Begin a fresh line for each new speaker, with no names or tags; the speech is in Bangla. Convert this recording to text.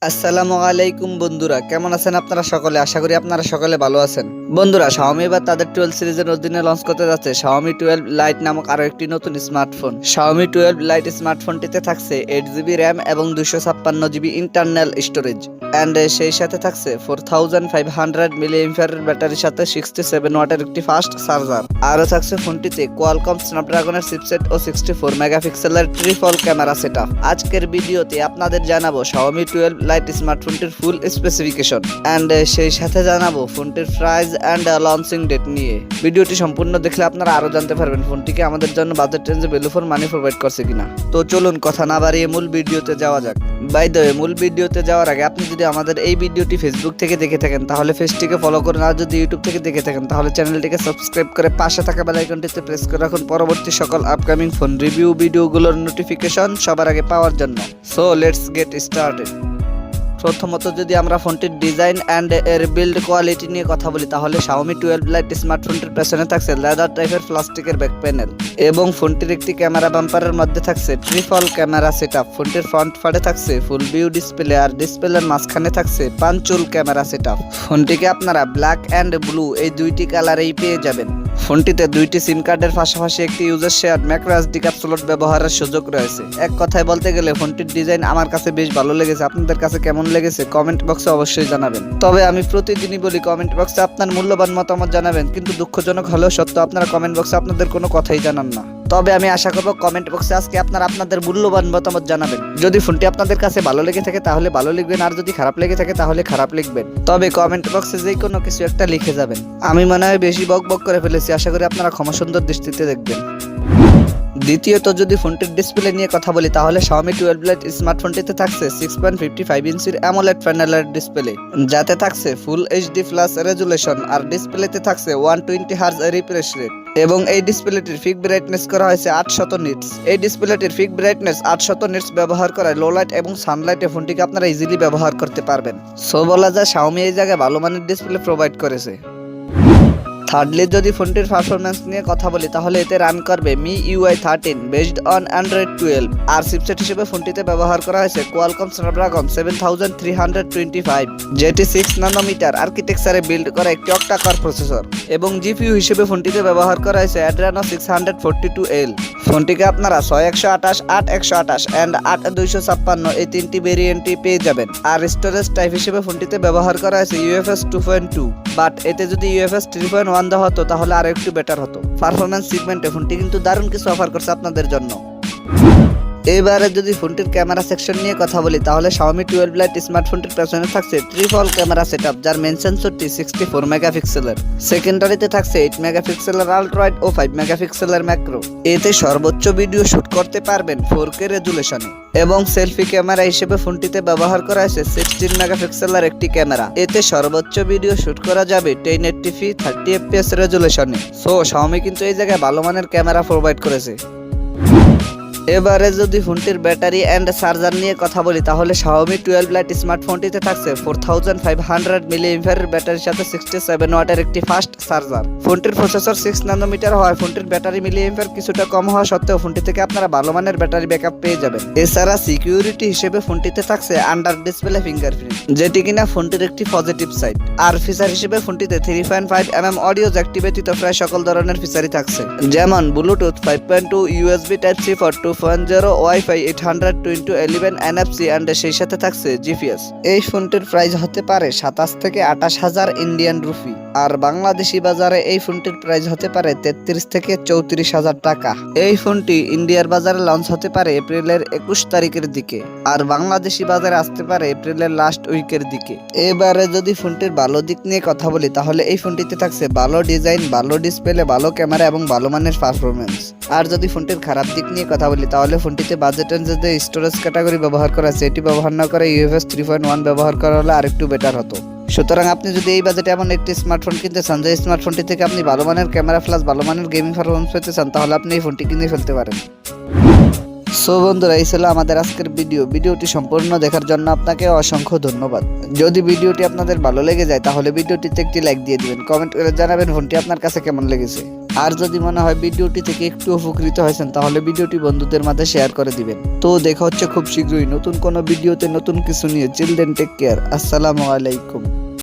আসসালামু আলাইকুম বন্ধুরা, কেমন আছেন আপনারা সকলে? আশা করি আপনারা সকলে ভালো আছেন। বন্ধুরা, Xiaomi এবার তাদের 12 সিরিজের অধীনে লঞ্চ করতে যাচ্ছে Xiaomi 12 Lite নামক আরো একটি নতুন স্মার্টফোন। Xiaomi 12 Lite স্মার্টফোনটিতে থাকছে 8GB RAM এবং 256GB ইন্টারনাল স্টোরেজ এন্ড সেই সাথে থাকছে 4500 mAh ব্যাটারির সাথে 67 ওয়াটের একটি ফাস্ট চার্জার। আরো থাকছে ফোনটিতে কোয়ালকম স্ন্যাপড্রাগনের চিপসেট ও 64 মেগাপিক্সেলের ট্রিপল ক্যামেরা সেটআপ। আজকের ভিডিওতে আপনাদের জানাবো Xiaomi 12 Lite স্মার্টফোনটির ফুল স্পেসিফিকেশন এন্ড সেই সাথে জানাবো ফোনটির প্রাইস এন্ড লঞ্চিং ডেট নিয়ে। ভিডিওটি সম্পূর্ণ দেখলে আপনারা আরো জানতে পারবেন ফোনটিকে আমাদের জন্য বাজেট রেঞ্জে ভ্যালু ফর মানি প্রোভাইড করছে কিনা। তো চলুন কথা না বাড়িয়ে মূল ভিডিওতে যাওয়া যাক। বাই দ্য ওয়ে, মূল ভিডিওতে যাওয়ার আগে আপনি যদি আমাদের এই ভিডিওটি ফেসবুক থেকে দেখে থাকেন তাহলে পেজটিকে ফলো করুন, আর যদি ইউটিউব থেকে দেখে থাকেন তাহলে চ্যানেলটিকে সাবস্ক্রাইব করে পাশে থাকা বেল আইকনটিতে প্রেস করে রাখুন পরবর্তী সকল আপকামিং ফোন রিভিউ ভিডিওগুলোর নোটিফিকেশন সবার আগে পাওয়ার জন্য। So let's get started. প্রথমত যদি আমরা ফোনটির ডিজাইন এন্ড এর বিল্ড কোয়ালিটি নিয়ে কথা বলি তাহলে Xiaomi 12 Lite স্মার্টফোনটির পেছনে থাকছে লেদার টাইপের প্লাস্টিকের ব্যাক প্যানেল এবং ফোনটির একটি ক্যামেরা বাম্পারের মধ্যে থাকছে ট্রিপল ক্যামেরা সেটআপ। ফোনটির ফ্রন্ট পার্টে থাকছে ফুল ভিউ ডিসপ্লে আর ডিসপ্লের মাঝখানে থাকছে পাঞ্চুল ক্যামেরা সেটআপ। ফোনটিকে আপনারা ব্ল্যাক এন্ড ব্লু এই দুইটি কালারেই পেয়ে যাবেন। ফোনটিতে দুইটি সিম কার্ডের পাশাপাশি একটি user share macro SD card slot ব্যবহারের সুযোগ রয়েছে। এক কথায় বলতে গেলে ফোনটির ডিজাইন আমার কাছে বেশ ভালো লেগেছে। আপনাদের কাছে কেমন লেগেছে কমেন্ট বক্সে অবশ্যই জানাবেন। তবে আমি প্রতিদিনই বলি কমেন্ট বক্সে আপনার মূল্যবান মতামত জানাবেন, কিন্তু দুঃখজনক হলেও সত্য আপনারা কমেন্ট বক্সে আপনাদের কোনো কথাই জানান না। তবে আমি আশা করব কমেন্ট বক্সে আজকে আপনারা আপনাদের মূল্যবান মতামত জানাবেন। যদি ফোনটি আপনাদের কাছে ভালো লেগে থাকে তাহলে ভালো লিখবেন, আর যদি খারাপ লেগে থাকে তাহলে খারাপ লিখবেন। তবে কমেন্ট বক্সে যে কোনো কিছু একটা লিখে যাবেন। আমি মনে হয় বেশি বক বক করে ফেলেছি, আশা করি আপনারা ক্ষমা সুন্দর দৃষ্টিতে দেখবেন। দ্বিতীয়ত যদি ফোনটির ডিসপ্লে নিয়ে কথা বলি তাহলে Xiaomi 12 Lite স্মার্টফোনটিতে থাকছে 6.55 ইঞ্চির অ্যামোলেড প্যানেলের ডিসপ্লে, যাতে থাকছে ফুল এইচডি প্লাস রেজুলেশন আর ডিসপ্লেতে থাকছে 120 হার্জ রিফ্রেশ রেট এবং এই ডিসপ্লেটির ফিক ব্রাইটনেস করা হয়েছে 800 নিটস। এই ডিসপ্লেটির ফিক ব্রাইটনেস 800 নিটস ব্যবহার করায় লো লাইট এবং সানলাইটে ফোনটিকে আপনারা ইজিলি ব্যবহার করতে পারবেন। সো বলা যায় Xiaomi এই জায়গায় ভালো মানের ডিসপ্লে প্রোভাইড করেছে। থার্ডলি যদি ফোনটির পারফরম্যান্স নিয়ে কথা বলি তাহলে এতে রান করবে MIUI 13 বেসড অন Android 12 আর চিপসেট হিসেবে ফোনটিতে ব্যবহার করা হয়েছে কোয়ালকম স্ন্যাপড্রাগন 7325 যেটি 6 ন্যানোমিটার আর্কিটেকচারে বিল্ড করা একটি অক্টা কোর প্রসেসর এবং জিপিইউ হিসেবে ফোনটিতে ব্যবহার করা হয়েছে Adreno 642L। ফোনটিকে আপনারা 6128, 8128 এন্ড 8256 এই তিনটি ভেরিয়েন্টই পেয়ে যাবেন। আর স্টোরেজ টাইপ হিসেবে ফোনটিতে ব্যবহার করা হয়েছে UFS 2.2, বাট এতে যদি UFS 3.1 দেওয়া হতো তাহলে আরো একটু বেটার হতো। পারফরম্যান্স সেগমেন্টে ফোনটি কিন্তু দারুণ কিছু অফার করছে আপনাদের জন্য। এবারে যদি ফোনটির ক্যামেরা সেকশন নিয়ে কথা বলি তাহলে Xiaomi 12 Lite স্মার্টফোনটির পেছনে থাকছে ট্রিপল ক্যামেরা সেটআপ, যার মেইন সেন্সরটি 64 মেগাপিক্সেলের, সেকেন্ডারিতে থাকছে 8 মেগাপিক্সেলের আলট্রা ওয়াইড ও 5 মেগাপিক্সেলের ম্যাক্রো। এতে সর্বোচ্চ ভিডিও শুট করতে পারবেন 4K রেজুলেশনে এবং সেলফি ক্যামেরা হিসেবে ফোনটিতে ব্যবহার করা হয়েছে 16 মেগাপিক্সেলের একটি ক্যামেরা। এতে সর্বোচ্চ ভিডিও শুট করা যাবে 1080p 30fps রেজুলেশনে। সো Xiaomi কিন্তু এই জায়গায় ভালো মানের ক্যামেরা প্রোভাইড করেছে। এবারে যদি ফোনটির ব্যাটারি এন্ড চার্জার নিয়ে কথা বলি তাহলে Xiaomi 12 Lite স্মার্টফোনটিতে থাকছে 4500 mAh ব্যাটারির সাথে 67 ওয়াটের একটি ফাস্ট চার্জার। ফোনটির প্রসেসর 6 ন্যানোমিটার হওয়ায় ফোনটির ব্যাটারি মিলিঅ্যাম্পিয়ার কিছুটা কম হওয়া সত্ত্বেও ফোনটি থেকে আপনারা ভালো মানের ব্যাটারি ব্যাকআপ পেয়ে যাবেন। এছাড়া সিকিউরিটি হিসেবে ফোনটিতে থাকছে আন্ডার ডিসপ্লে ফিঙ্গারপ্রিন্ট, যেটি কিনা ফোনটির একটি পজিটিভ সাইড। আর ফিচার হিসেবে ফোনটিতে 3.5mm অডিও জ্যাক ব্যতীত প্রায় সকল ধরনের ফিচারই থাকছে, যেমন Bluetooth 5.2, USB Type-C for 2.0, wifi 802.11, NFC and সেই সাথে থাকছে জিপিএস। এই ফোনটির প্রাইস হতে পারে 27 থেকে 28,000 ইন্ডিয়ান রুপি, আর বাংলাদেশি বাজারে এই ফোনটির প্রাইস হতে পারে 33 থেকে 34,000 টাকা। এই ফোনটি ইন্ডিয়ার বাজারে লঞ্চ হতে পারে এপ্রিলের 21 তারিখের দিকে, আর বাংলাদেশি বাজারে আসতে পারে এপ্রিলের লাস্ট উইকের দিকে। এবারে যদি ফোনটির ভালো দিক নিয়ে কথা বলি তাহলে এই ফোনটিতে থাকছে ভালো ডিজাইন, ভালো ডিসপ্লে, ভালো ক্যামেরা এবং ভালো মানের পারফরম্যান্স। আর যদি ফোনটির খারাপ দিক নিয়ে কথা বলি তাহলে ফোনটিতে বাজেট রেঞ্জে যে স্টোরেজ ক্যাটাগরি ব্যবহার করা আছে এটি ব্যবহার না করে UFS 3.1 ব্যবহার করা হলে আরেকটু বেটার হতো। সুতরাং আপনি যদি এই বাজেটে এমন একটি স্মার্টফোন কিনতে চান যে স্মার্টফোনটি থেকে আপনি ভালো মানের ক্যামেরা প্লাস ভালো মানের গেমিং পারফরম্যান্স পেতে চান তাহলে আপনি এই ফোনটি কিনে ফেলতে পারেন। সো বন্ধুরা, এই ছিল আমাদের আজকের ভিডিওটি সম্পূর্ণ দেখার জন্য আপনাকে অসংখ্য ধন্যবাদ। যদি ভিডিওটি আপনাদের ভালো লেগে যায় তাহলে ভিডিওটিতে একটি লাইক দিয়ে দিবেন, কমেন্ট করে জানাবেন ফোনটি আপনার কাছে কেমন লেগেছে। আর যদি মনে হয় ভিডিওটি থেকে একটু উপকৃত হয়েছেন তাহলে ভিডিওটি বন্ধুদের মাঝে শেয়ার করে দিবেন। তো দেখা হচ্ছে খুব শীঘ্রই নতুন কোনো ভিডিওতে নতুন কিছু নিয়ে। Children tech care. আসসালামু আলাইকুম।